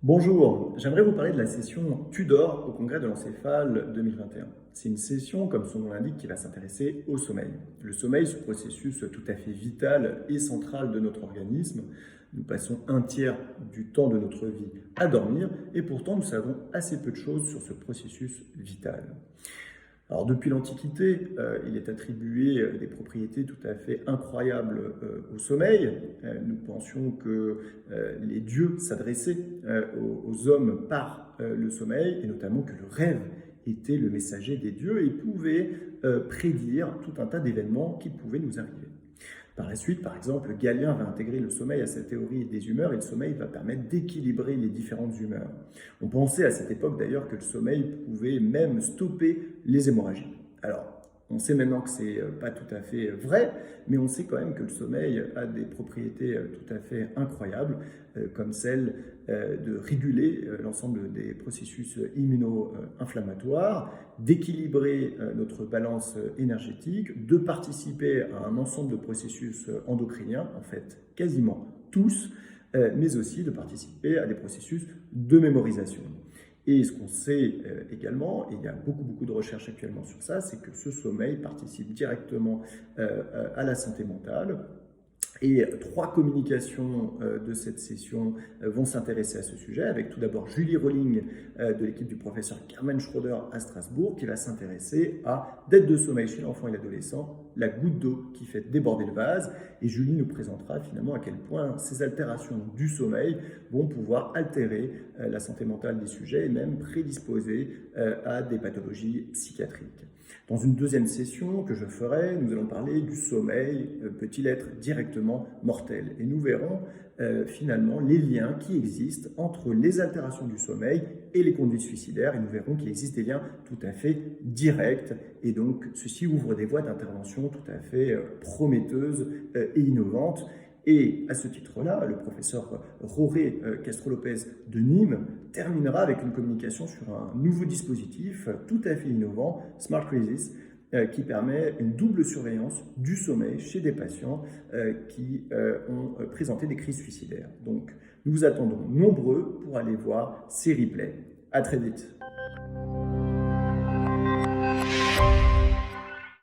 Bonjour, j'aimerais vous parler de la session Tudor au congrès de l'encéphale 2021. C'est une session, comme son nom l'indique, qui va s'intéresser au sommeil. Le sommeil, ce processus tout à fait vital et central de notre organisme. Nous passons un tiers du temps de notre vie à dormir et pourtant nous savons assez peu de choses sur ce processus vital. Alors depuis l'Antiquité, il est attribué des propriétés tout à fait incroyables au sommeil. Nous pensions que les dieux s'adressaient aux hommes par le sommeil, et notamment que le rêve était le messager des dieux et pouvait prédire tout un tas d'événements qui pouvaient nous arriver. Par la suite, par exemple, Galien va intégrer le sommeil à sa théorie des humeurs et le sommeil va permettre d'équilibrer les différentes humeurs. On pensait à cette époque d'ailleurs que le sommeil pouvait même stopper les hémorragies. Alors, on sait maintenant que c'est pas tout à fait vrai, mais on sait quand même que le sommeil a des propriétés tout à fait incroyables, comme celle de réguler l'ensemble des processus immuno-inflammatoires, d'équilibrer notre balance énergétique, de participer à un ensemble de processus endocriniens, en fait quasiment tous, mais aussi de participer à des processus de mémorisation. Et ce qu'on sait également, et il y a beaucoup de recherches actuellement sur ça, c'est que ce sommeil participe directement à la santé mentale. Et 3 communications de cette session vont s'intéresser à ce sujet, avec tout d'abord Julie Rolling de l'équipe du professeur Carmen Schroeder à Strasbourg, qui va s'intéresser à dette de sommeil chez l'enfant et l'adolescent, la goutte d'eau qui fait déborder le vase. Et Julie nous présentera finalement à quel point ces altérations du sommeil vont pouvoir altérer la santé mentale des sujets et même prédisposer à des pathologies psychiatriques. Dans une deuxième session que je ferai, nous allons parler du sommeil, peut-il être directement mortel? Et nous verrons finalement les liens qui existent entre les altérations du sommeil et les conduites suicidaires. Et nous verrons qu'il existe des liens tout à fait directs. Et donc, ceci ouvre des voies d'intervention tout à fait prometteuses et innovantes. Et à ce titre-là, le professeur Roré Castro-Lopez de Nîmes terminera avec une communication sur un nouveau dispositif tout à fait innovant, Smart Crisis, qui permet une double surveillance du sommeil chez des patients qui ont présenté des crises suicidaires. Donc, nous vous attendons nombreux pour aller voir ces replays. À très vite.